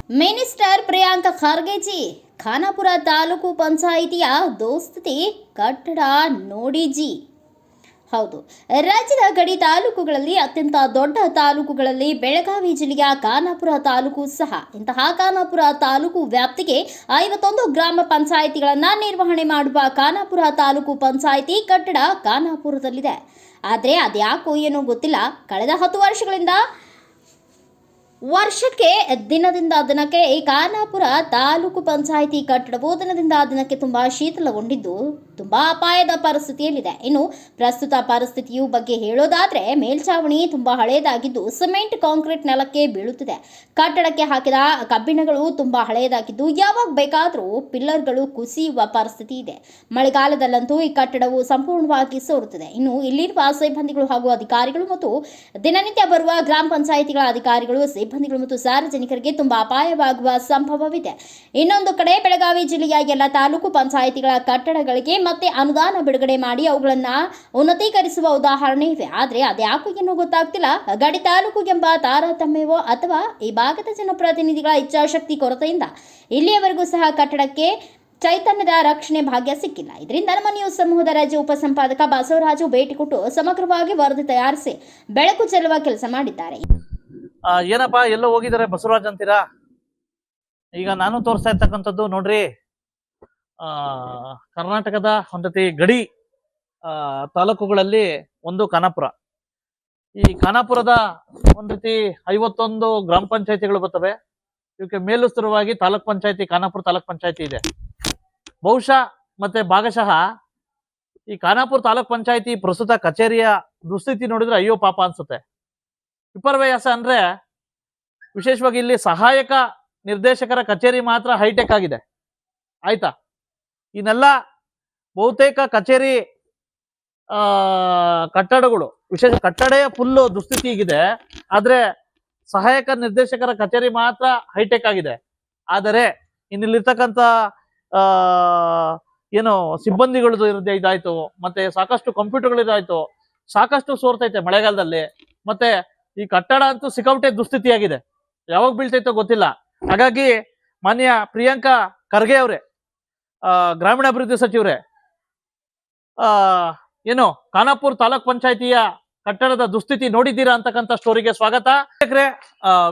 Minister Priyanka Kharge ji Khanapur taluk ಪಂಚಾಯಿತಿಯ ದೋಸ್ತಿ ಕಟ್ಟಡ ನೋಡಿಜಿ. ಹೌದು, ರಾಜ್ಯದ ಗಡಿ ತಾಲೂಕುಗಳಲ್ಲಿ ಅತ್ಯಂತ ದೊಡ್ಡ ತಾಲೂಕುಗಳಲ್ಲಿ ಬೆಳಗಾವಿ ಜಿಲ್ಲೆಯ ಖಾನಾಪುರ ತಾಲೂಕು ಸಹ. ಇಂತಹ ಖಾನಾಪುರ ತಾಲೂಕು ವ್ಯಾಪ್ತಿಗೆ 51 ಗ್ರಾಮ ಪಂಚಾಯಿತಿಗಳನ್ನು ನಿರ್ವಹಣೆ ಮಾಡುವ ಖಾನಾಪುರ ತಾಲೂಕು ಪಂಚಾಯಿತಿ ಕಟ್ಟಡ ಖಾನಾಪುರದಲ್ಲಿದೆ. ಆದರೆ ಅದ್ಯಾಕೋ ಏನೋ ಗೊತ್ತಿಲ್ಲ, ಕಳೆದ 10 ವರ್ಷಕ್ಕೆ ದಿನದಿಂದ ದಿನಕ್ಕೆ ಈ ಖಾನಾಪುರ ತಾಲೂಕು ಪಂಚಾಯಿತಿ ಕಟ್ಟಡವು ದಿನದಿಂದ ದಿನಕ್ಕೆ ತುಂಬಾ ಶಿಥಿಲಗೊಂಡಿದ್ದು ತುಂಬಾ ಅಪಾಯದ ಪರಿಸ್ಥಿತಿಯಲ್ಲಿದೆ. ಇನ್ನು ಪ್ರಸ್ತುತ ಪರಿಸ್ಥಿತಿಯು ಬಗ್ಗೆ ಹೇಳೋದಾದ್ರೆ, ಮೇಲ್ಛಾವಣಿ ತುಂಬಾ ಹಳೆಯದಾಗಿದ್ದು ಸಿಮೆಂಟ್ ಕಾಂಕ್ರೀಟ್ ನೆಲಕ್ಕೆ ಬೀಳುತ್ತಿದೆ. ಕಟ್ಟಡಕ್ಕೆ ಹಾಕಿದ ಕಬ್ಬಿಣಗಳು ತುಂಬಾ ಹಳೆಯದಾಗಿದ್ದು ಯಾವಾಗ ಬೇಕಾದರೂ ಪಿಲ್ಲರ್ಗಳು ಕುಸಿಯುವ ಪರಿಸ್ಥಿತಿ ಇದೆ. ಮಳೆಗಾಲದಲ್ಲಂತೂ ಈ ಕಟ್ಟಡವು ಸಂಪೂರ್ಣವಾಗಿ ಸೋರುತ್ತದೆ. ಇನ್ನು ಇಲ್ಲಿರುವ ಸಿಬ್ಬಂದಿಗಳು ಹಾಗೂ ಅಧಿಕಾರಿಗಳು ಮತ್ತು ದಿನನಿತ್ಯ ಬರುವ ಗ್ರಾಮ ಪಂಚಾಯಿತಿಗಳ ಅಧಿಕಾರಿಗಳು, ಸಿಬ್ಬಂದಿಗಳು ಮತ್ತು ಸಾರ್ವಜನಿಕರಿಗೆ ತುಂಬಾ ಅಪಾಯವಾಗುವ ಸಂಭವವಿದೆ. ಇನ್ನೊಂದು ಕಡೆ ಬೆಳಗಾವಿ ಜಿಲ್ಲೆಯ ಎಲ್ಲ ತಾಲೂಕು ಪಂಚಾಯಿತಿಗಳ ಕಟ್ಟಡಗಳಿಗೆ ಮತ್ತೆ ಅನುದಾನ ಬಿಡುಗಡೆ ಮಾಡಿ ಅವುಗಳನ್ನು ಉನ್ನತೀಕರಿಸುವ ಉದಾಹರಣೆ ಇವೆ. ಆದರೆ ಅದ್ಯಾಕೋ ಏನೋ ಗೊತ್ತಾಗ್ತಿಲ್ಲ, ಗಡಿ ತಾಲೂಕು ಎಂಬ ತಾರತಮ್ಯವೋ ಅಥವಾ ಈ ಭಾಗದ ಜನಪ್ರತಿನಿಧಿಗಳ ಇಚ್ಛಾಶಕ್ತಿ ಕೊರತೆಯಿಂದ ಇಲ್ಲಿಯವರೆಗೂ ಸಹ ಕಟ್ಟಡಕ್ಕೆ ಚೈತನ್ಯದ ರಕ್ಷಣೆ ಭಾಗ್ಯ ಸಿಕ್ಕಿಲ್ಲ. ಇದರಿಂದ ನಮ್ಮ ನ್ಯೂಸ್ ಸಮೂಹದ ರಾಜ್ಯ ಉಪಸಂಪಾದಕ ಬಸವರಾಜು ಭೇಟಿ ಕೊಟ್ಟು ಸಮಗ್ರವಾಗಿ ವರದಿ ತಯಾರಿಸಿ ಬೆಳಕು ಚೆಲ್ಲುವ ಕೆಲಸ ಮಾಡಿದ್ದಾರೆ. ಏನಪ್ಪ ಎಲ್ಲೋ ಹೋಗಿದ್ದಾರೆ ಬಸವರಾಜ್ ಅಂತೀರಾ? ಈಗ ನಾನು ತೋರಿಸ್ತಾ ಇರ್ತಕ್ಕಂಥದ್ದು ನೋಡ್ರಿ, ಕರ್ನಾಟಕದ ಒಂದ್ ರೀತಿ ಗಡಿ ತಾಲೂಕುಗಳಲ್ಲಿ ಒಂದು ಖಾನಾಪುರ. ಈ ಖಾನಾಪುರದ ಒಂದ್ ರೀತಿ 51 ಗ್ರಾಮ ಪಂಚಾಯತಿಗಳು ಬರ್ತವೆ. ಇವಕ್ಕೆ ಮೇಲುಸ್ತರವಾಗಿ ತಾಲೂಕ್ ಪಂಚಾಯತಿ, ಖಾನಾಪುರ ತಾಲೂಕ್ ಪಂಚಾಯತಿ ಇದೆ. ಬಹುಶಃ ಮತ್ತೆ ಭಾಗಶಃ ಈ ಖಾನಾಪುರ ತಾಲೂಕ್ ಪಂಚಾಯತಿ ಪ್ರಸ್ತುತ ಕಚೇರಿಯ ದುಸ್ಥಿತಿ ನೋಡಿದ್ರೆ ಅಯ್ಯೋ ಪಾಪ ಅನ್ಸುತ್ತೆ. ವಿಪರ್ಯಾಸ ಅಂದ್ರೆ ವಿಶೇಷವಾಗಿ ಇಲ್ಲಿ ಸಹಾಯಕ ನಿರ್ದೇಶಕರ ಕಚೇರಿ ಮಾತ್ರ ಹೈಟೆಕ್ ಆಗಿದೆ. ಆಯ್ತಾ, ಇನ್ನೆಲ್ಲ ಬಹುತೇಕ ಕಚೇರಿ ಕಟ್ಟಡಗಳು, ವಿಶೇಷ ಕಟ್ಟಡ ಫುಲ್ಲು ದುಸ್ಥಿತಿ ಇದೆ. ಆದ್ರೆ ಸಹಾಯಕ ನಿರ್ದೇಶಕರ ಕಚೇರಿ ಮಾತ್ರ ಹೈಟೆಕ್ ಆಗಿದೆ. ಆದರೆ ಇನ್ನಿಲ್ಲಿರ್ತಕ್ಕಂಥ ಏನು ಸಿಬ್ಬಂದಿಗಳದ್ದು ಇದಾಯ್ತು, ಮತ್ತೆ ಸಾಕಷ್ಟು ಕಂಪ್ಯೂಟರ್ಗಳು ಇದಾಯ್ತು, ಸಾಕಷ್ಟು ಸೋರ್ತೈತೆ ಮಳೆಗಾಲದಲ್ಲಿ. ಮತ್ತೆ ಈ ಕಟ್ಟಡ ಅಂತೂ ಸಿಕ್ಕಾಪಟ್ಟೆ ದುಸ್ಥಿತಿಯಾಗಿದೆ, ಯಾವಾಗ ಬೀಳ್ತೈತೋ ಗೊತ್ತಿಲ್ಲ. ಹಾಗಾಗಿ ಮಾನ್ಯ ಪ್ರಿಯಾಂಕಾ ಖರ್ಗೆ ಅವರೇ, ಗ್ರಾಮೀಣಾಭಿವೃದ್ಧಿ ಸಚಿವರೇ, ಏನು ಖಾನಾಪುರ ತಾಲೂಕ್ ಪಂಚಾಯತಿಯ ಕಟ್ಟಡದ ದುಸ್ಥಿತಿ ನೋಡಿದ್ದೀರಾ ಅಂತಕ್ಕಂಥ ಸ್ಟೋರಿಗೆ ಸ್ವಾಗತ.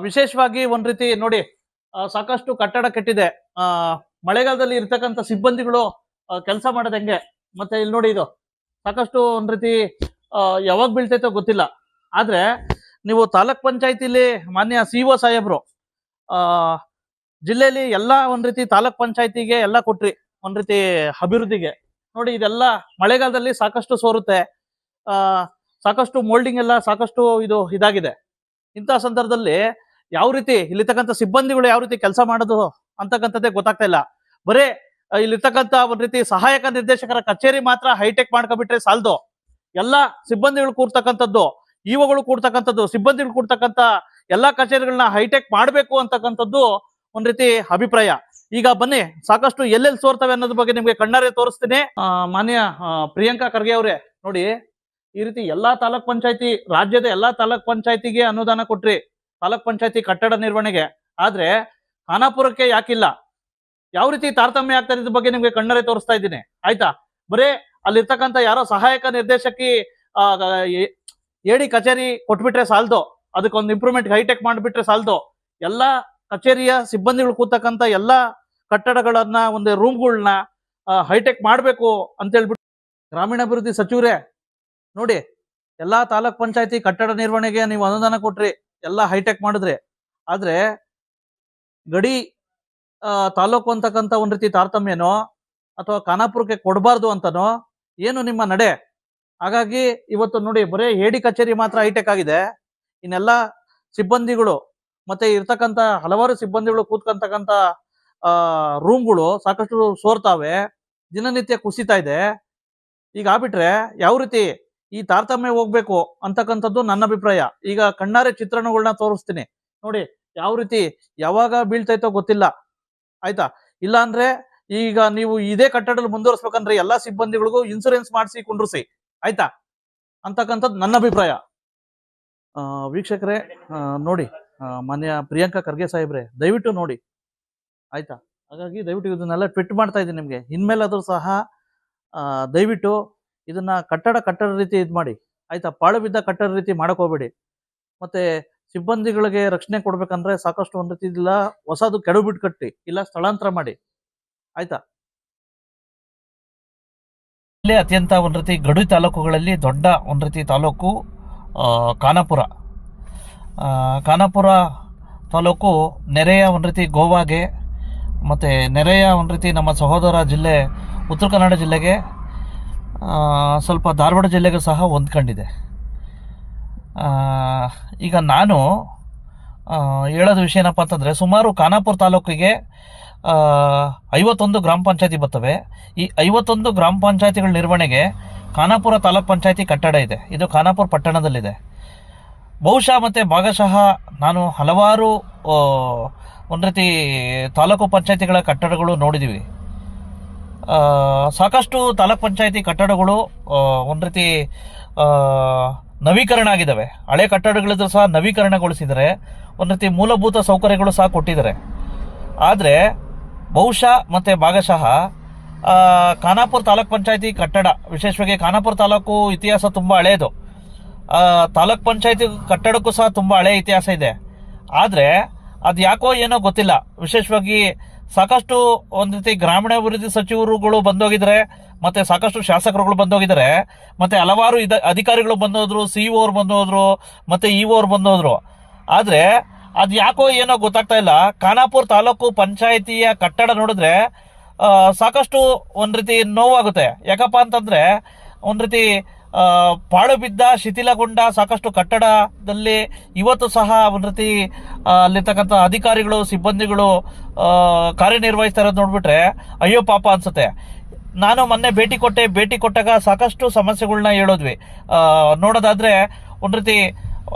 ವಿಶೇಷವಾಗಿ ಒಂದ್ ರೀತಿ ನೋಡಿ, ಸಾಕಷ್ಟು ಕಟ್ಟಡ ಕೆಟ್ಟಿದೆ. ಮಳೆಗಾಲದಲ್ಲಿ ಇರ್ತಕ್ಕಂಥ ಸಿಬ್ಬಂದಿಗಳು ಕೆಲಸ ಮಾಡೋದು ಹೆಂಗೆ, ಮತ್ತೆ ಇಲ್ಲಿ ನೋಡಿ ಇದು ಸಾಕಷ್ಟು ಒಂದ್ ರೀತಿ ಯಾವಾಗ ಬೀಳ್ತೈತೋ ಗೊತ್ತಿಲ್ಲ. ಆದ್ರೆ ನೀವು ತಾಲೂಕ್ ಪಂಚಾಯತಿಲಿ ಮಾನ್ಯ CO ಸಾಹೇಬ್ರು ಜಿಲ್ಲೆಯಲ್ಲಿ ಎಲ್ಲ ಒಂದ್ ರೀತಿ ತಾಲೂಕ್ ಪಂಚಾಯತಿಗೆ ಎಲ್ಲ ಕೊಟ್ರಿ ಒಂದ್ ರೀತಿ ಅಭಿವೃದ್ಧಿಗೆ. ನೋಡಿ ಇದೆಲ್ಲ ಮಳೆಗಾಲದಲ್ಲಿ ಸಾಕಷ್ಟು ಸೋರುತ್ತೆ, ಸಾಕಷ್ಟು ಮೋಲ್ಡಿಂಗ್ ಎಲ್ಲ ಸಾಕಷ್ಟು ಇದಾಗಿದೆ. ಇಂತಹ ಸಂದರ್ಭದಲ್ಲಿ ಯಾವ ರೀತಿ ಇಲ್ಲಿರ್ತಕ್ಕಂಥ ಸಿಬ್ಬಂದಿಗಳು ಯಾವ ರೀತಿ ಕೆಲಸ ಮಾಡೋದು ಅಂತಕ್ಕಂಥದ್ದೇ ಗೊತ್ತಾಗ್ತಾ ಇಲ್ಲ. ಬರೇ ಇಲ್ಲಿರ್ತಕ್ಕಂಥ ಒಂದ್ ರೀತಿ ಸಹಾಯಕ ನಿರ್ದೇಶಕರ ಕಚೇರಿ ಮಾತ್ರ ಹೈಟೆಕ್ ಮಾಡ್ಕೊಬಿಟ್ರೆ ಸಾಲದು. ಎಲ್ಲ ಸಿಬ್ಬಂದಿಗಳು ಕೂರ್ತಕ್ಕಂಥದ್ದು, ಇವುಗಳು ಕೂಡ್ತಕ್ಕಂಥದ್ದು, ಸಿಬ್ಬಂದಿಗಳು ಕೂಡ್ತಕ್ಕಂಥ ಎಲ್ಲಾ ಕಚೇರಿಗಳನ್ನ ಹೈಟೆಕ್ ಮಾಡಬೇಕು ಅಂತಕ್ಕಂಥದ್ದು ಒಂದ್ ರೀತಿ ಅಭಿಪ್ರಾಯ. ಈಗ ಬನ್ನಿ, ಸಾಕಷ್ಟು ಎಲ್ಲೆಲ್ಲಿ ಸೋರ್ತವೆ ಅನ್ನೋದ್ರ ಬಗ್ಗೆ ನಿಮ್ಗೆ ಕಣ್ಣಾರೆ ತೋರಿಸ್ತೀನಿ. ಮಾನ್ಯ ಪ್ರಿಯಾಂಕಾ ಖರ್ಗೆ ಅವರೇ, ನೋಡಿ ಈ ರೀತಿ ಎಲ್ಲಾ ತಾಲೂಕ್ ಪಂಚಾಯತಿ, ರಾಜ್ಯದ ಎಲ್ಲಾ ತಾಲೂಕ್ ಪಂಚಾಯತಿಗೆ ಅನುದಾನ ಕೊಟ್ರಿ ತಾಲೂಕ್ ಪಂಚಾಯತಿ ಕಟ್ಟಡ ನಿರ್ವಹಣೆಗೆ. ಆದ್ರೆ ಖಾನಾಪುರಕ್ಕೆ ಯಾಕಿಲ್ಲ? ಯಾವ ರೀತಿ ತಾರತಮ್ಯ ಆಗ್ತಾ ಇದ್ರ ಬಗ್ಗೆ ನಿಮ್ಗೆ ಕಣ್ಣಾರೆ ತೋರಿಸ್ತಾ ಇದ್ದೀನಿ. ಆಯ್ತಾ, ಬರೇ ಅಲ್ಲಿರ್ತಕ್ಕಂಥ ಯಾರೋ ಸಹಾಯಕ ನಿರ್ದೇಶಕಿ ಏಡಿ ಕಚೇರಿ ಕೊಟ್ಬಿಟ್ರೆ ಸಾಲದು, ಅದಕ್ಕೊಂದು ಇಂಪ್ರೂವ್ಮೆಂಟ್ ಹೈಟೆಕ್ ಮಾಡಿಬಿಟ್ರೆ ಸಾಲದು. ಎಲ್ಲಾ ಕಚೇರಿಯ ಸಿಬ್ಬಂದಿಗಳು ಕೂತಕ್ಕಂಥ ಎಲ್ಲಾ ಕಟ್ಟಡಗಳನ್ನ, ಒಂದು ರೂಮ್ಗಳನ್ನ ಹೈಟೆಕ್ ಮಾಡಬೇಕು ಅಂತ ಹೇಳ್ಬಿಟ್ಟು ಗ್ರಾಮೀಣಾಭಿವೃದ್ಧಿ ಸಚಿವರೇ ನೋಡಿ, ಎಲ್ಲಾ ತಾಲೂಕ್ ಪಂಚಾಯತಿ ಕಟ್ಟಡ ನಿರ್ವಹಣೆಗೆ ನೀವು ಅನುದಾನ ಕೊಟ್ರಿ, ಎಲ್ಲಾ ಹೈಟೆಕ್ ಮಾಡಿದ್ರಿ. ಆದ್ರೆ ಗಡಿ ತಾಲೂಕು ಅಂತಕ್ಕಂಥ ಒಂದ್ ರೀತಿ ತಾರತಮ್ಯನೋ ಅಥವಾ ಖಾನಾಪುರಕ್ಕೆ ಕೊಡಬಾರ್ದು ಅಂತನೋ ಏನು ನಿಮ್ಮ ನಡೆ? ಹಾಗಾಗಿ ಇವತ್ತು ನೋಡಿ, ಬರೀ ಹೇಡಿ ಕಚೇರಿ ಮಾತ್ರ ಹೈಟೆಕ್ ಆಗಿದೆ. ಇನ್ನೆಲ್ಲ ಸಿಬ್ಬಂದಿಗಳು ಮತ್ತೆ ಇರ್ತಕ್ಕಂಥ ಹಲವಾರು ಸಿಬ್ಬಂದಿಗಳು ಕೂತ್ಕೊಂತಕ್ಕಂಥ ರೂಮ್ಗಳು ಸಾಕಷ್ಟು ಸೋರ್ತಾವೆ, ದಿನನಿತ್ಯ ಕುಸಿತಾ ಇದೆ. ಈಗ ಆಗ್ಬಿಟ್ರೆ ಯಾವ ರೀತಿ ಈ ತಾರತಮ್ಯ ಹೋಗ್ಬೇಕು ಅಂತಕ್ಕಂಥದ್ದು ನನ್ನ ಅಭಿಪ್ರಾಯ. ಈಗ ಕಣ್ಣಾರೆ ಚಿತ್ರಣಗಳನ್ನ ತೋರಿಸ್ತೀನಿ ನೋಡಿ, ಯಾವ ರೀತಿ ಯಾವಾಗ ಬೀಳ್ತೈತೋ ಗೊತ್ತಿಲ್ಲ. ಆಯ್ತಾ, ಇಲ್ಲ ಅಂದ್ರೆ ಈಗ ನೀವು ಇದೇ ಕಟ್ಟಡದಲ್ಲಿ ಮುಂದುವರಿಸ್ಬೇಕಂದ್ರೆ ಎಲ್ಲಾ ಸಿಬ್ಬಂದಿಗಳಿಗೂ ಇನ್ಸೂರೆನ್ಸ್ ಮಾಡಿಸಿ ಕುಂಡ್ರಿಸಿ, ಆಯ್ತಾ ಅಂತಕ್ಕಂಥದ್ದು ನನ್ನ ಅಭಿಪ್ರಾಯ. ವೀಕ್ಷಕರೇ ನೋಡಿ, ಮಾನ್ಯ ಪ್ರಿಯಾಂಕಾ ಖರ್ಗೆ ಸಾಹೇಬ್ರೆ, ದಯವಿಟ್ಟು ನೋಡಿ ಆಯ್ತಾ. ಹಾಗಾಗಿ ದಯವಿಟ್ಟು ಇದನ್ನೆಲ್ಲ ಟ್ವಿಟ್ ಮಾಡ್ತಾ ಇದ್ದೀನಿ ನಿಮಗೆ. ಇನ್ಮೇಲಾದ್ರೂ ಸಹ ದಯವಿಟ್ಟು ಇದನ್ನ ಕಟ್ಟಡ ರೀತಿ ಇದು ಮಾಡಿ ಆಯ್ತಾ. ಪಾಳು ಬಿದ್ದ ಕಟ್ಟಡ ರೀತಿ ಮಾಡಕ್ ಹೋಗ್ಬೇಡಿ. ಮತ್ತೆ ಸಿಬ್ಬಂದಿಗಳಿಗೆ ರಕ್ಷಣೆ ಕೊಡ್ಬೇಕಂದ್ರೆ ಸಾಕಷ್ಟು ಒಂದ್ ರೀತಿ ಇಲ್ಲ ಹೊಸದು ಕೆಡಬಿಟ್ಟು ಕಟ್ಟಿ, ಇಲ್ಲ ಸ್ಥಳಾಂತರ ಮಾಡಿ ಆಯ್ತಾ. ಇಲ್ಲಿ ಅತ್ಯಂತ ಒಂದ್ ರೀತಿ ಗಡಿ ತಾಲೂಕುಗಳಲ್ಲಿ ದೊಡ್ಡ ಒಂದ್ ರೀತಿ ತಾಲೂಕು ಖಾನಾಪುರ. ಖಾನಾಪುರ ತಾಲೂಕು ನೆರೆಯ ಒಂದ್ ರೀತಿ ಗೋವಾಗೆ, ಮತ್ತು ನೆರೆಯ ಒಂದು ರೀತಿ ನಮ್ಮ ಸಹೋದರ ಜಿಲ್ಲೆ ಉತ್ತರ ಕನ್ನಡ ಜಿಲ್ಲೆಗೆ, ಸ್ವಲ್ಪ ಧಾರವಾಡ ಜಿಲ್ಲೆಗೆ ಸಹ ಹೊಂದ್ಕೊಂಡಿದೆ. ಈಗ ನಾನು ಹೇಳೋದು ವಿಷಯ ಏನಪ್ಪ ಅಂತಂದರೆ, ಸುಮಾರು ಖಾನಾಪುರ ತಾಲೂಕಿಗೆ 51 ಗ್ರಾಮ ಪಂಚಾಯತಿ ಬರ್ತವೆ. ಈ 51 ಗ್ರಾಮ ಪಂಚಾಯತಿಗಳ ನಿರ್ವಹಣೆಗೆ ಖಾನಾಪುರ ತಾಲೂಕ್ ಪಂಚಾಯತಿ ಕಟ್ಟಡ ಇದೆ. ಇದು ಖಾನಾಪುರ ಪಟ್ಟಣದಲ್ಲಿದೆ. ಬಹುಶಃ ಮತ್ತು ಭಾಗಶಃ ನಾನು ಹಲವಾರು ಒಂದು ರೀತಿ ತಾಲೂಕು ಪಂಚಾಯತಿಗಳ ಕಟ್ಟಡಗಳು ನೋಡಿದ್ದೀವಿ. ಸಾಕಷ್ಟು ತಾಲೂಕ್ ಪಂಚಾಯತಿ ಕಟ್ಟಡಗಳು ಒಂದು ರೀತಿ ನವೀಕರಣ ಆಗಿದ್ದಾವೆ. ಹಳೆ ಕಟ್ಟಡಗಳಿದ್ರು ಸಹ ನವೀಕರಣಗೊಳಿಸಿದ್ದಾರೆ. ಒಂದು ರೀತಿ ಮೂಲಭೂತ ಸೌಕರ್ಯಗಳು ಸಹ ಕೊಟ್ಟಿದ್ದಾರೆ. ಆದರೆ ಬಹುಶಃ ಮತ್ತು ಭಾಗಶಃ ಖಾನಾಪುರ ತಾಲೂಕ್ ಪಂಚಾಯತಿ ಕಟ್ಟಡ, ವಿಶೇಷವಾಗಿ ಖಾನಾಪುರ ತಾಲೂಕು ಇತಿಹಾಸ ತುಂಬ ಹಳೆಯದು. ತಾಲೂಕ್ ಪಂಚಾಯತಿ ಕಟ್ಟಡಕ್ಕೂ ಸಹ ತುಂಬ ಹಳೆಯ ಇತಿಹಾಸ ಇದೆ. ಆದರೆ ಅದು ಯಾಕೋ ಏನೋ ಗೊತ್ತಿಲ್ಲ, ವಿಶೇಷವಾಗಿ ಸಾಕಷ್ಟು ಒಂದು ರೀತಿ ಗ್ರಾಮೀಣಾಭಿವೃದ್ಧಿ ಸಚಿವರುಗಳು ಬಂದೋಗಿದ್ದಾರೆ, ಮತ್ತು ಸಾಕಷ್ಟು ಶಾಸಕರುಗಳು ಬಂದೋಗಿದ್ದಾರೆ, ಮತ್ತು ಹಲವಾರು ಅಧಿಕಾರಿಗಳು ಬಂದೋದ್ರು, CEO ಅವ್ರು ಬಂದೋದ್ರು, ಮತ್ತು EO ಅವ್ರು ಬಂದೋದ್ರು. ಆದರೆ ಅದು ಯಾಕೋ ಏನೋ ಗೊತ್ತಾಗ್ತಾ ಇಲ್ಲ. ಖಾನಾಪುರ ತಾಲೂಕು ಪಂಚಾಯಿತಿಯ ಕಟ್ಟಡ ನೋಡಿದ್ರೆ ಸಾಕಷ್ಟು ಒಂದು ರೀತಿ ನೋವಾಗುತ್ತೆ. ಯಾಕಪ್ಪ ಅಂತಂದರೆ, ಒಂದು ರೀತಿ ಪಾಳು ಬಿದ್ದ ಶಿಥಿಲಗೊಂಡ ಸಾಕಷ್ಟು ಕಟ್ಟಡದಲ್ಲಿ ಇವತ್ತು ಸಹ ಒಂದು ರೀತಿ ಅಲ್ಲಿರ್ತಕ್ಕಂಥ ಅಧಿಕಾರಿಗಳು, ಸಿಬ್ಬಂದಿಗಳು ಕಾರ್ಯನಿರ್ವಹಿಸ್ತಾ ಇರೋದು ನೋಡ್ಬಿಟ್ರೆ ಅಯ್ಯೋ ಪಾಪ ಅನ್ಸುತ್ತೆ. ನಾನು ಮೊನ್ನೆ ಭೇಟಿ ಕೊಟ್ಟಾಗ ಸಾಕಷ್ಟು ಸಮಸ್ಯೆಗಳನ್ನ ಹೇಳಿದ್ವಿ. ನೋಡೋದಾದ್ರೆ ಒಂದು ರೀತಿ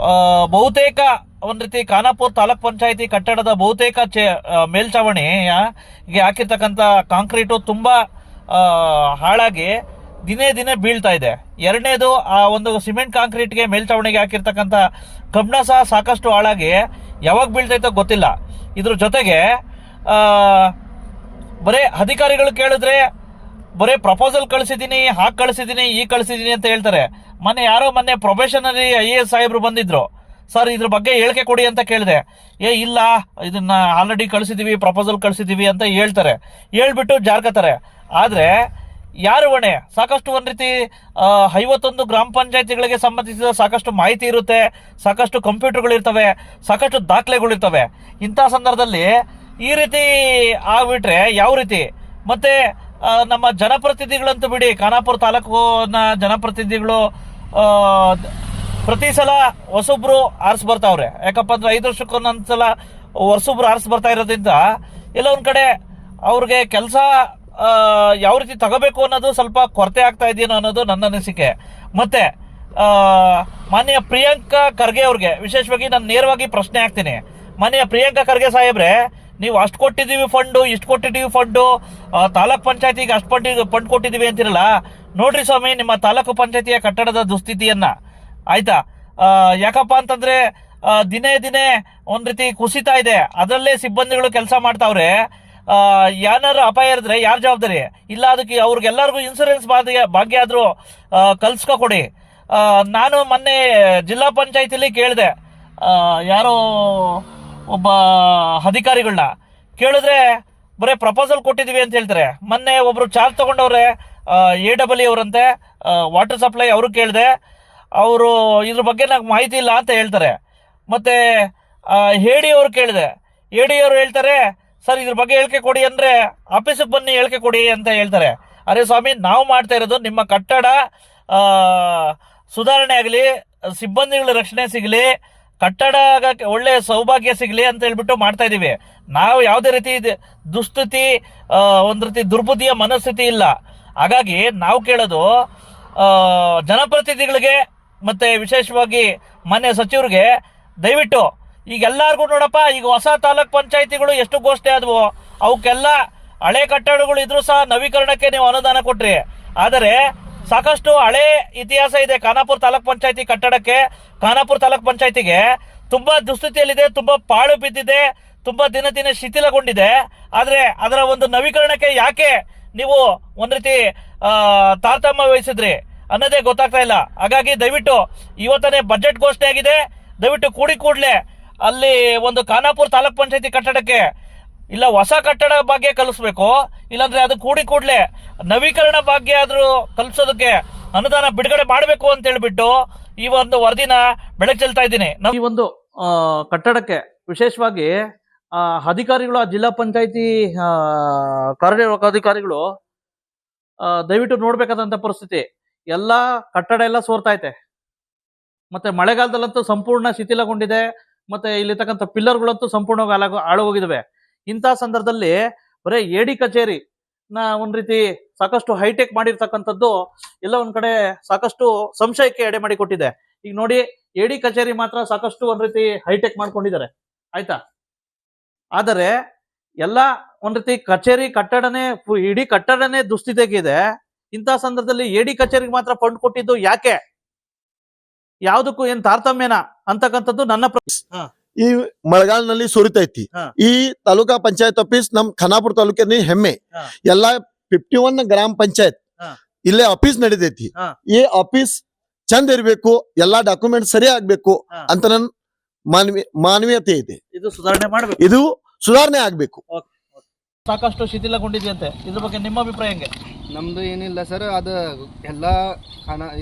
ಬಹುತೇಕ ಒಂದು ರೀತಿ ಖಾನಾಪುರ ತಾಲೂಕ್ ಪಂಚಾಯತಿ ಕಟ್ಟಡದ ಬಹುತೇಕ ಮೇಲ್ಛಾವಣಿ ಹಾಕಿರ್ತಕ್ಕಂಥ ಕಾಂಕ್ರೀಟು ತುಂಬ ಹಾಳಾಗಿ ದಿನೇ ಬೀಳ್ತಾ ಇದೆ. ಎರಡನೇದು, ಆ ಒಂದು ಸಿಮೆಂಟ್ ಕಾಂಕ್ರೀಟ್ಗೆ ಮೇಲ್ಛಾವಣಿಗೆ ಹಾಕಿರ್ತಕ್ಕಂಥ ಕಬ್ಬಣ ಸಹ ಸಾಕಷ್ಟು ಹಾಳಾಗಿ ಯಾವಾಗ ಬೀಳ್ತೈತೋ ಗೊತ್ತಿಲ್ಲ. ಇದ್ರ ಜೊತೆಗೆ ಬರೇ ಅಧಿಕಾರಿಗಳು ಕೇಳಿದ್ರೆ ಬರೇ ಪ್ರಪೋಸಲ್ ಕಳಿಸಿದ್ದೀನಿ, ಹಾಗೆ ಕಳಿಸಿದ್ದೀನಿ, ಈ ಕಳಿಸಿದ್ದೀನಿ ಅಂತ ಹೇಳ್ತಾರೆ. ಮೊನ್ನೆ ಪ್ರೊಬೇಷನರಿ IAS ಸಾಹೇಬ್ರು ಬಂದಿದ್ರು. ಸರ್ ಇದ್ರ ಬಗ್ಗೆ ಹೇಳಿಕೆ ಕೊಡಿ ಅಂತ ಕೇಳಿದೆ. ಇಲ್ಲ ಇದನ್ನ ಆಲ್ರೆಡಿ ಕಳಿಸಿದೀವಿ, ಪ್ರಪೋಸಲ್ ಕಳಿಸಿದೀವಿ ಅಂತ ಹೇಳ್ತಾರೆ. ಹೇಳ್ಬಿಟ್ಟು ಜಾರ್ಕತ್ತಾರೆ. ಆದರೆ ಯಾರು ಹೊಣೆ? ಸಾಕಷ್ಟು ಒಂದು ರೀತಿ 51 ಗ್ರಾಮ ಪಂಚಾಯತಿಗಳಿಗೆ ಸಂಬಂಧಿಸಿದ ಸಾಕಷ್ಟು ಮಾಹಿತಿ ಇರುತ್ತೆ, ಸಾಕಷ್ಟು ಕಂಪ್ಯೂಟರ್ಗಳು ಇರ್ತವೆ, ಸಾಕಷ್ಟು ದಾಖಲೆಗಳು ಇರ್ತವೆ. ಇಂಥ ಸಂದರ್ಭದಲ್ಲಿ ಈ ರೀತಿ ಆಗ್ಬಿಟ್ರೆ ಯಾವ ರೀತಿ? ಮತ್ತೆ ನಮ್ಮ ಜನಪ್ರತಿನಿಧಿಗಳಂತೂ ಬಿಡಿ, ಖಾನಾಪುರ ತಾಲೂಕಿನ ಜನಪ್ರತಿನಿಧಿಗಳು ಪ್ರತಿ ಸಲ ಹೊಸೊಬ್ರು ಆರಿಸಿ ಬರ್ತಾವ್ರೆ. ಯಾಕಪ್ಪ ಅಂದ್ರೆ 5 ವರ್ಷಕ್ಕೊಂದೊಂದ್ಸಲ ಹೊಸೊಬ್ರು ಆರಿಸಿ ಬರ್ತಾ ಇರೋದ್ರಿಂದ ಎಲ್ಲ ಒಂದ್ ಕಡೆ ಅವ್ರಿಗೆ ಕೆಲಸ ಯಾವ ರೀತಿ ತಗೋಬೇಕು ಅನ್ನೋದು ಸ್ವಲ್ಪ ಕೊರತೆ ಆಗ್ತಾ ಇದೆಯೋ ಅನ್ನೋದು ನನ್ನ ಅನಿಸಿಕೆ. ಮತ್ತೆ ಮಾನ್ಯ ಪ್ರಿಯಾಂಕಾ ಖರ್ಗೆ ಅವ್ರಿಗೆ ವಿಶೇಷವಾಗಿ ನಾನು ನೇರವಾಗಿ ಪ್ರಶ್ನೆ ಹಾಕ್ತೀನಿ. ಮಾನ್ಯ ಪ್ರಿಯಾಂಕಾ ಖರ್ಗೆ ಸಾಹೇಬ್ರೆ, ನೀವು ಅಷ್ಟು ಕೊಟ್ಟಿದ್ದೀವಿ ಫಂಡು, ಇಷ್ಟು ಕೊಟ್ಟಿದ್ದೀವಿ ಫಂಡು, ತಾಲೂಕ್ ಪಂಚಾಯತಿಗೆ ಅಷ್ಟು ಫಂಡ್ ಕೊಟ್ಟಿದ್ದೀವಿ ಅಂತಿರಲ್ಲ. ನೋಡ್ರಿ ಸ್ವಾಮಿ, ನಿಮ್ಮ ತಾಲೂಕು ಪಂಚಾಯತಿಯ ಕಟ್ಟಡದ ದುಸ್ಥಿತಿಯನ್ನ ಆಯ್ತಾ. ಯಾಕಪ್ಪ ಅಂತಂದ್ರೆ ದಿನೇ ಒಂದ್ ರೀತಿ ಕುಸಿತಾ ಇದೆ. ಅದರಲ್ಲೇ ಸಿಬ್ಬಂದಿಗಳು ಕೆಲಸ ಮಾಡ್ತಾವ್ರೆ. ಏನಾರು ಅಪಾಯ ಇರಿದ್ರೆ ಯಾರು ಜವಾಬ್ದಾರಿ? ಇಲ್ಲ ಅದಕ್ಕೆ ಅವ್ರಿಗೆಲ್ಲರಿಗೂ ಇನ್ಸೂರೆನ್ಸ್ ಭಾಗ್ಯ ಆದ್ರೂ ಕಲ್ಸ್ಕೊಡಿ. ನಾನು ಮೊನ್ನೆ ಜಿಲ್ಲಾ ಪಂಚಾಯತಿಲಿ ಕೇಳಿದೆ, ಯಾರೋ ಒಬ್ಬ ಅಧಿಕಾರಿಗಳನ್ನ ಕೇಳಿದ್ರೆ ಬರೀ ಪ್ರಪೋಸಲ್ ಕೊಟ್ಟಿದೀವಿ ಅಂತ ಹೇಳ್ತಾರೆ. ಮೊನ್ನೆ ಒಬ್ರು ಚಾರ್ಜ್ ತಗೊಂಡವ್ರೆ, AEE ಅವರಂತೆ, ವಾಟರ್ ಸಪ್ಲೈ, ಅವರು ಕೇಳಿದೆ, ಅವರು ಇದ್ರ ಬಗ್ಗೆ ನಂಗೆ ಮಾಹಿತಿ ಇಲ್ಲ ಅಂತ ಹೇಳ್ತಾರೆ. ಮತ್ತೆ AD ಅವ್ರು ಕೇಳಿದೆ, AD ಅವರು ಹೇಳ್ತಾರೆ, ಸರ್ ಇದ್ರ ಬಗ್ಗೆ ಹೇಳಿಕೆ ಕೊಡಿ ಅಂದ್ರೆ ಆಫೀಸಿಗೆ ಬನ್ನಿ ಹೇಳಿಕೆ ಕೊಡಿ ಅಂತ ಹೇಳ್ತಾರೆ. ಅರೆ ಸ್ವಾಮಿ, ನಾವು ಮಾಡ್ತಾ ಇರೋದು ನಿಮ್ಮ ಕಟ್ಟಡ ಸುಧಾರಣೆ ಆಗಲಿ, ಸಿಬ್ಬಂದಿಗಳ ರಕ್ಷಣೆ ಸಿಗಲಿ, ಕಟ್ಟಡ ಒಳ್ಳೆ ಸೌಭಾಗ್ಯ ಸಿಗಲಿ ಅಂತ ಹೇಳ್ಬಿಟ್ಟು ಮಾಡ್ತಾ ಇದೀವಿ. ನಾವು ಯಾವುದೇ ರೀತಿ ದುಸ್ಥಿತಿ, ಒಂದು ರೀತಿ ದುರ್ಬುದ್ಧಿಯ ಮನಸ್ಥಿತಿ ಇಲ್ಲ. ಹಾಗಾಗಿ ನಾವು ಕೇಳೋದು ಜನಪ್ರತಿನಿಧಿಗಳಿಗೆ ಮತ್ತೆ ವಿಶೇಷವಾಗಿ ಮಾನ್ಯ ಸಚಿವರಿಗೆ, ದಯವಿಟ್ಟು ಈಗ ಎಲ್ಲಾರ್ಗು ನೋಡಪ್ಪ, ಈಗ ಹೊಸ ತಾಲೂಕ್ ಪಂಚಾಯತಿಗಳು ಎಷ್ಟು ಘೋಷಣೆ ಆದವು, ಅವಕ್ಕೆಲ್ಲ ಹಳೆ ಕಟ್ಟಡಗಳು ಇದ್ರೂ ಸಹ ನವೀಕರಣಕ್ಕೆ ನೀವು ಅನುದಾನ ಕೊಟ್ರಿ. ಆದರೆ ಸಾಕಷ್ಟು ಹಳೆ ಇತಿಹಾಸ ಇದೆ ಖಾನಾಪುರ ತಾಲೂಕ್ ಪಂಚಾಯತಿ ಕಟ್ಟಡಕ್ಕೆ. ಖಾನಾಪುರ ತಾಲೂಕ್ ಪಂಚಾಯತಿಗೆ ತುಂಬಾ ದುಸ್ಥಿತಿಯಲ್ಲಿದೆ, ತುಂಬಾ ಪಾಳು ಬಿದ್ದಿದೆ, ತುಂಬಾ ದಿನ ದಿನ ಶಿಥಿಲಗೊಂಡಿದೆ. ಆದ್ರೆ ಅದರ ಒಂದು ನವೀಕರಣಕ್ಕೆ ಯಾಕೆ ನೀವು ಒಂದ್ ರೀತಿ ತಾರತಮ್ಯ ವಹಿಸಿದ್ರಿ ಅನ್ನೋದೇ ಗೊತ್ತಾಗ್ತಾ ಇಲ್ಲ. ಹಾಗಾಗಿ ದಯವಿಟ್ಟು ಇವತ್ತನೇ ಬಜೆಟ್ ಘೋಷಣೆ ಆಗಿದೆ, ದಯವಿಟ್ಟು ಕೂಡಲೇ ಅಲ್ಲಿ ಒಂದು ಖಾನಾಪುರ ತಾಲೂಕ್ ಪಂಚಾಯತಿ ಕಟ್ಟಡಕ್ಕೆ ಇಲ್ಲ ಹೊಸ ಕಟ್ಟಡ ಭಾಗ್ಯ ಕಲಿಸ್ಬೇಕು, ಇಲ್ಲಾಂದ್ರೆ ಅದು ಕೂಡಲೇ ನವೀಕರಣ ಭಾಗ್ಯ ಆದ್ರೂ ಕಲ್ಸೋದಕ್ಕೆ ಅನುದಾನ ಬಿಡುಗಡೆ ಮಾಡಬೇಕು ಅಂತ ಹೇಳ್ಬಿಟ್ಟು ಈ ಒಂದು ವರದಿನ ಬೆಳಕು ಚೆಲ್ತಾ ಇದ್ದೀನಿ. ಈ ಒಂದು ಕಟ್ಟಡಕ್ಕೆ ವಿಶೇಷವಾಗಿ ಅಧಿಕಾರಿಗಳು, ಆ ಜಿಲ್ಲಾ ಪಂಚಾಯತಿ ಕಾರ್ಯನಿರ್ವಾಹಕ ಅಧಿಕಾರಿಗಳು ದಯವಿಟ್ಟು ನೋಡ್ಬೇಕಾದಂತ ಪರಿಸ್ಥಿತಿ. ಎಲ್ಲಾ ಕಟ್ಟಡ ಎಲ್ಲ ಸೋರ್ತಾ ಮತ್ತೆ ಮಳೆಗಾಲದಲ್ಲಂತೂ ಸಂಪೂರ್ಣ ಶಿಥಿಲಗೊಂಡಿದೆ. ಮತ್ತೆ ಇಲ್ಲಿರ್ತಕ್ಕಂಥ ಪಿಲ್ಲರ್ಗಳಂತೂ ಸಂಪೂರ್ಣವಾಗಿ ಹಾಳಾಗೋಗಿದ್ದಾವೆ. ಇಂಥ ಸಂದರ್ಭದಲ್ಲಿ ಬರೀ ಎಡಿ ಕಚೇರಿ ಒಂದ್ ರೀತಿ ಸಾಕಷ್ಟು ಹೈಟೆಕ್ ಮಾಡಿರ್ತಕ್ಕಂಥದ್ದು ಎಲ್ಲ ಒಂದ್ ಕಡೆ ಸಾಕಷ್ಟು ಸಂಶಯಕ್ಕೆ ಎಡೆ ಮಾಡಿ ಕೊಟ್ಟಿದೆ. ಈಗ ನೋಡಿ, ಎಡಿ ಕಚೇರಿ ಮಾತ್ರ ಸಾಕಷ್ಟು ಒಂದ್ ರೀತಿ ಹೈಟೆಕ್ ಮಾಡ್ಕೊಂಡಿದ್ದಾರೆ, ಆಯ್ತಾ. ಆದರೆ ಎಲ್ಲ ಒಂದ್ ರೀತಿ ಕಚೇರಿ ಕಟ್ಟಡನೇ, ಇಡೀ ಕಟ್ಟಡನೇ ದುಸ್ಥಿತಿಗಿದೆ. ಇಂಥ ಸಂದರ್ಭದಲ್ಲಿ ಎಡಿ ಕಚೇರಿಗೆ ಮಾತ್ರ ಫಂಡ್ ಕೊಟ್ಟಿದ್ದು ಯಾಕೆ? ಯಾವ್ದಕ್ಕೂ ಏನ್ ತಾರತಮ್ಯನ ಅಂತಕ್ಕಂಥದ್ದು ನನ್ನ ಈ ಮಳೆಗಾಲದಲ್ಲಿ ಸುರಿತೈತಿ. ಈ ತಾಲೂಕಾ ಪಂಚಾಯತ್ ಆಫೀಸ್ ನಮ್ ಖಾನಾಪುರ ತಾಲೂಕಿನ ಹೆಮ್ಮೆ. ಎಲ್ಲಾ 51 ಗ್ರಾಮ ಪಂಚಾಯತ್ ಇಲ್ಲೇ ಆಫೀಸ್ ನಡೀತೈತಿ. ಈ ಆಫೀಸ್ ಚಂದ ಇರ್ಬೇಕು, ಎಲ್ಲಾ ಡಾಕ್ಯುಮೆಂಟ್ ಸರಿ ಆಗ್ಬೇಕು ಅಂತ ನನ್ ಮಾನವೀಯತೆ ಇದೆ. ಇದು ಸುಧಾರಣೆ ಮಾಡಬೇಕು, ಇದು ಸುಧಾರಣೆ ಆಗ್ಬೇಕು. ಸಾಕಷ್ಟು ಶಿಥಿಲಗೊಂಡಿದೆಯಂತೆ, ಇದ್ರ ಬಗ್ಗೆ ನಿಮ್ಮ ಅಭಿಪ್ರಾಯ ಹೆಂಗೆ? ನಮ್ದು ಏನಿಲ್ಲ ಸರ್, ಅದು ಎಲ್ಲ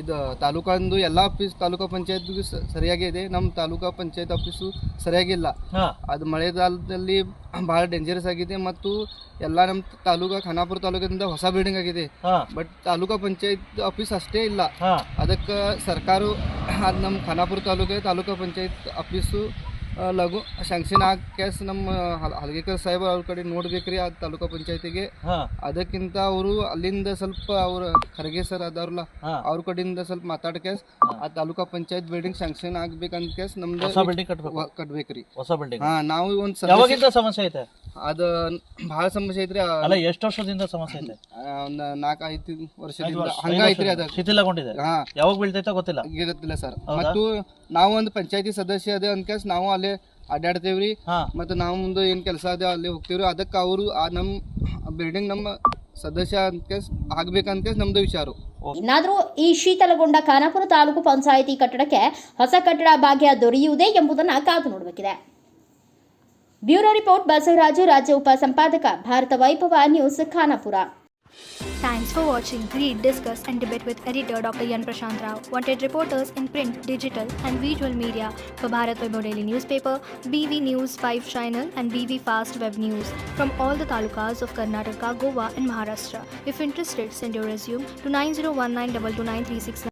ಇದು ತಾಲೂಕಂದು ಎಲ್ಲ ಆಫೀಸ್ ತಾಲೂಕಾ ಪಂಚಾಯತ್ಗೂ ಸರಿಯಾಗಿ ಇದೆ. ನಮ್ಮ ತಾಲೂಕಾ ಪಂಚಾಯತ್ ಆಫೀಸು ಸರಿಯಾಗಿಲ್ಲ. ಅದು ಮಳೆಗಾಲದಲ್ಲಿ ಬಹಳ ಡೇಂಜರಸ್ ಆಗಿದೆ. ಮತ್ತು ಎಲ್ಲ ನಮ್ಮ ಖಾನಾಪುರ ತಾಲೂಕಿನಿಂದ ಹೊಸ ಬಿಲ್ಡಿಂಗ್ ಆಗಿದೆ. ಬಟ್ ತಾಲೂಕಾ ಪಂಚಾಯತ್ ಆಫೀಸ್ ಅಷ್ಟೇ ಇಲ್ಲ. ಅದಕ್ಕೆ ಸರ್ಕಾರ ಅದು ನಮ್ಮ ಖಾನಾಪುರ ತಾಲೂಕಾ ಪಂಚಾಯತ್ ಆಫೀಸು ಲಘು ಶಾಂಕ್ಷನ್ ಆಕ್ಯಾಸ್ ನಮ್ಮ ಹಲಗೇಕರ್ ಸಾಹೇಬ್ ಅವ್ರ ಕಡೆ ನೋಡ್ಬೇಕ್ರಿ ಆ ತಾಲೂಕಾ ಪಂಚಾಯತಿಗೆ. ಅದಕ್ಕಿಂತ ಅವರು ಅಲ್ಲಿಂದ ಸ್ವಲ್ಪ ಅವ್ರ ಖರ್ಗೆ ಸರ್ ಅದಾರಲ್ಲ, ಅವ್ರ ಕಡೆಯಿಂದ ಸ್ವಲ್ಪ ಮಾತಾಡ್ಕ್ಯಾಸ್ ಆ ತಾಲೂಕಾ ಪಂಚಾಯತ್ ಬಿಲ್ಡಿಂಗ್ ಶಾಂಕ್ಷನ್ ಆಗ್ಬೇಕಂತ ಕೇಸ್ ನಮ್ದು ಕಟ್ಬೇಕ್ರಿ ಹೊಸ ಬಿಲ್ಡಿಂಗ್. ನಾವು ಒಂದ್ ಸಮಸ್ಯೆ ಐತೆ, ಅದ ಬಹಳ ಸಮಸ್ಯೆ ಐತ್ರಿ. ಅಲ್ಲ, ಎಷ್ಟು ವರ್ಷದಿಂದ ಸಮಸ್ಯೆ ಐತೆ? ಒಂದ್ 4-5 ವರ್ಷದಿಂದ ಹಂಗ ಐತ್ರಿ. ಅದ ಶಿಥಿಲಗೊಂಡಿದೆ. ಯಾವಾಗ ಬೀಳ್ತೈತ ಗೊತ್ತಿಲ್ಲ ಸರ್. ಮತ್ತು ನಾವು ಒಂದು ಪಂಚಾಯತಿ ಸದಸ್ಯ ಅದೇ ಅಂತ ಕೇಸ್ ನಾವು ಅಲ್ಲೇ ಅಡ್ಡಾಡ್ತೇವ್ರಿ. ಮತ್ತೆ ನಾವು ಮುಂದೆ ಏನ್ ಕೆಲಸ ಅದೇ ಅಲ್ಲಿ ಹೋಗ್ತೇವ್ರಿ. ಅದಕ್ಕೆ ಅವರು ನಮ್ ಬಿಲ್ಡಿಂಗ್ ನಮ್ಮ ಸದಸ್ಯ ಅಂತ ಕೇಸ್ ಆಗ್ಬೇಕಂತ ಕೇಸ್ ನಮ್ದು ವಿಚಾರ. ಇನ್ನಾದರೂ ಈ ಶೀತಲಗೊಂಡ ಖಾನಾಪುರ ತಾಲೂಕು ಪಂಚಾಯಿತಿ ಕಟ್ಟಡಕ್ಕೆ ಹೊಸ ಕಟ್ಟಡ ಭಾಗ್ಯ ದೊರೆಯುವುದೇ ಎಂಬುದನ್ನು ಕಾದು ನೋಡಬೇಕಿದೆ. ಬ್ಯೂರೋ ರಿಪೋರ್ಟ್, ಬಸವರಾಜು, ರಾಜ್ಯ ಉಪ ಸಂಪಾದಕ, ಭಾರತ ವೈಭವ news, Khanapur. Thanks for watching. Read, discuss and debate with editor Dr. Yan Prashant Rao. Wanted reporters in print, digital and visual media for Bharat Vaibhav Daily Newspaper, BV News 5 Channel and BV Fast Web News from all the talukas of Karnataka, Goa and Maharashtra. If interested, send your resume to 9019229369.